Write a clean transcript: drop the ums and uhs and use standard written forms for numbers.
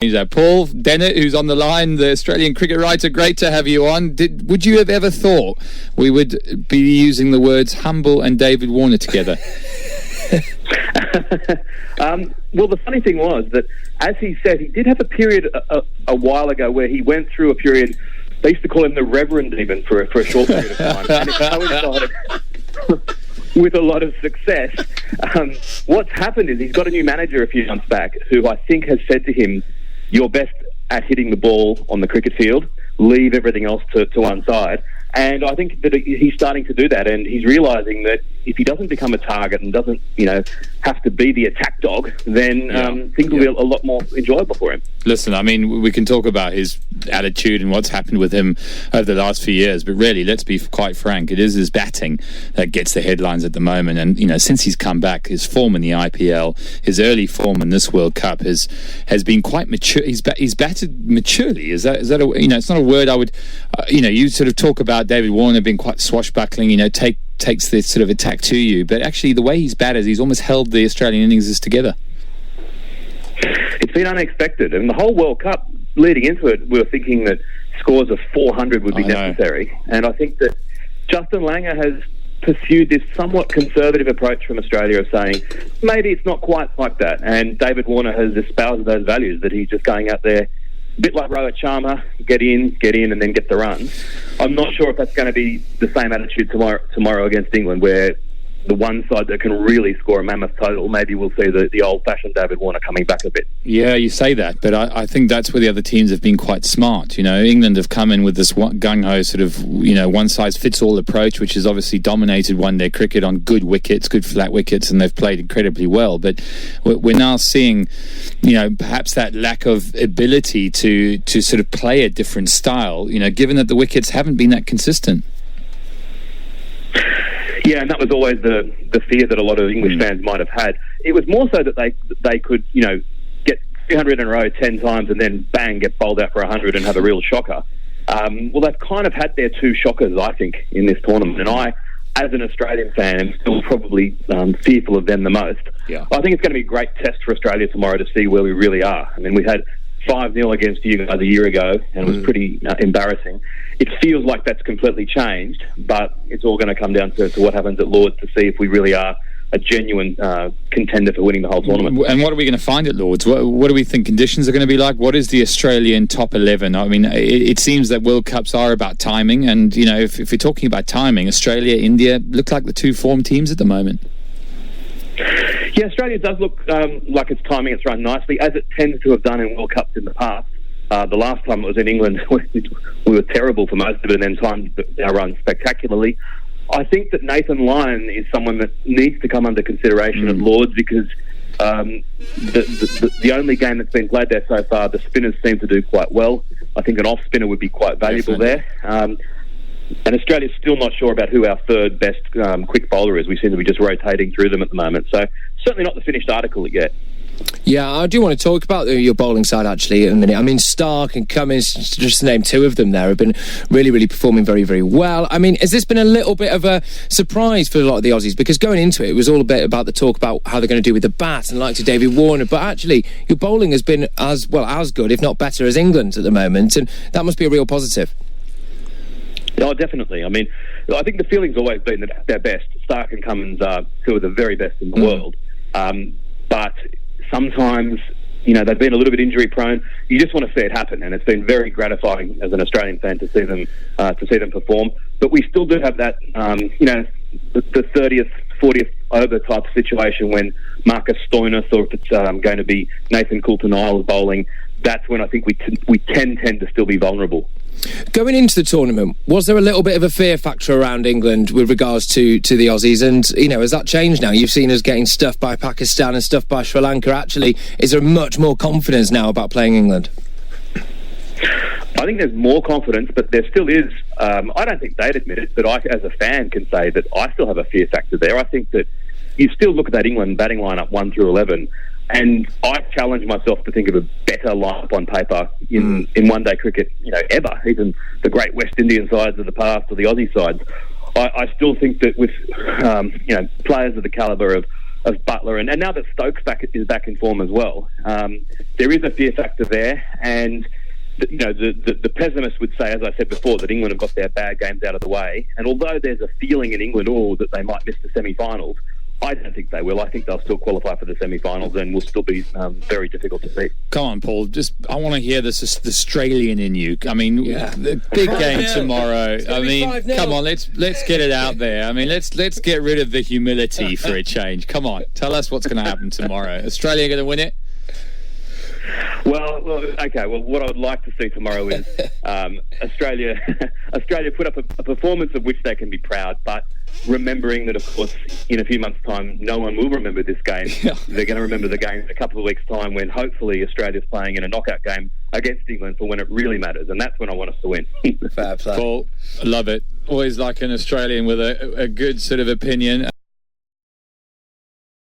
Paul Dennett, who's on the line, the Australian cricket writer, great to have you on. Would you have ever thought we would be using the words humble and David Warner together? Well, the funny thing was that, as he said, he did have a period a while ago where he went through a period, they used to call him the Reverend even, for a short period of time, and it coincided with a lot of success. What's happened is he's got a new manager a few months back who I think has said to him, "You're best at hitting the ball on the cricket field, leave everything else to one side." And I think that he's starting to do that, and he's realising that if he doesn't become a target and doesn't, have to be the attack dog, then things will be a lot more enjoyable for him. Listen, I mean, we can talk about his attitude and what's happened with him over the last few years, but really, let's be quite frank, it is his batting that gets the headlines at the moment. And, since he's come back, his form in the IPL, his early form in this World Cup has been quite mature. He's batted maturely. Is that it's not a word I would, you sort of talk about David Warner being quite swashbuckling, takes this sort of attack to you, but actually the way he's batted, he's almost held the Australian innings together. It's been unexpected, and the whole World Cup leading into it, we were thinking that scores of 400 would be necessary, and I think that Justin Langer has pursued this somewhat conservative approach from Australia of saying maybe it's not quite like that, and David Warner has espoused those values, that he's just going out there a bit like Rohit Sharma, get in and then get the runs. I'm not sure if that's going to be the same attitude tomorrow against England, where the one side that can really score a mammoth total, maybe we'll see the old-fashioned David Warner coming back a bit. Yeah, you say that, but I think that's where the other teams have been quite smart. England have come in with this gung-ho sort of, one-size-fits-all approach, which has obviously dominated one-day cricket on good wickets, good flat wickets, and they've played incredibly well. But we're now seeing, perhaps that lack of ability to sort of play a different style, given that the wickets haven't been that consistent. Yeah, and that was always the fear that a lot of English fans might have had. It was more so that they could, get 300 in a row 10 times and then, bang, get bowled out for 100 and have a real shocker. Well, they've kind of had their two shockers, I think, in this tournament. And I, as an Australian fan, am still probably fearful of them the most. Yeah. I think it's going to be a great test for Australia tomorrow to see where we really are. I mean, we had 5-0 against you guys a year ago, and it was pretty embarrassing. It feels like that's completely changed, but it's all going to come down to what happens at Lord's to see if we really are a genuine contender for winning the whole tournament. And what are we going to find at Lord's? What do we think conditions are going to be like? What is the Australian top 11? I mean, it seems that World Cups are about timing, and, if you're talking about timing, Australia, India look like the two form teams at the moment. Yeah, Australia does look like it's timing its run nicely, as it tends to have done in World Cups in the past. The last time it was in England, we were terrible for most of it and then timed our run spectacularly. I think that Nathan Lyon is someone that needs to come under consideration at Lord's, because the only game that's been played there so far, the spinners seem to do quite well. I think an off-spinner would be quite valuable there. And Australia's still not sure about who our third best quick bowler is. We seem to be just rotating through them at the moment. So certainly not the finished article yet. Yeah, I do want to talk about your bowling side actually in a minute. I mean, Stark and Cummins, just to name two of them there, have been really, really performing very, very well. I mean, has this been a little bit of a surprise for a lot of the Aussies? Because going into it was all a bit about the talk about how they're going to do with the bat and like to David Warner, but actually your bowling has been as good, if not better, as England's at the moment, and that must be a real positive. Oh, definitely. I mean, I think the feeling's always been that they're best. Stark and Cummins are two of the very best in the world. But sometimes, they've been a little bit injury prone. You just want to see it happen, and it's been very gratifying as an Australian fan to see them perform. But we still do have that, the 30th, 40th over type situation when Marcus Stoinis, or if it's going to be Nathan Coulter-Niles bowling. That's when I think we tend to still be vulnerable. Going into the tournament, was there a little bit of a fear factor around England with regards to the Aussies? And, has that changed now? You've seen us getting stuffed by Pakistan and stuffed by Sri Lanka. Actually, is there much more confidence now about playing England? I think there's more confidence, but there still is. I don't think they'd admit it, but I, as a fan, can say that I still have a fear factor there. I think that you still look at that England batting lineup 1 through 11, and I challenge myself to think of a better lineup on paper in one-day cricket, ever. Even the great West Indian sides of the past or the Aussie sides. I still think that with, players of the calibre of Butler, and now that Stokes is back in form as well, there is a fear factor there, and the pessimist would say, as I said before, that England have got their bad games out of the way, and although there's a feeling in England that they might miss the semi-finals, I don't think they will. I think they'll still qualify for the semi-finals and will still be very difficult to beat. Come on, Paul. I want to hear this Australian in you. I mean, the big game tomorrow. I mean, 5-0. Come on, let's get it out there. I mean, let's get rid of the humility for a change. Come on, tell us what's going to happen tomorrow. Australia going to win it? Well, okay. Well, what I would like to see tomorrow is Australia put up a performance of which they can be proud, but remembering that, of course, in a few months' time, no one will remember this game. Yeah. They're going to remember the game in a couple of weeks' time when hopefully Australia's playing in a knockout game against England for when it really matters, and that's when I want us to win. Fair play. Paul, I love it. Always like an Australian with a good sort of opinion.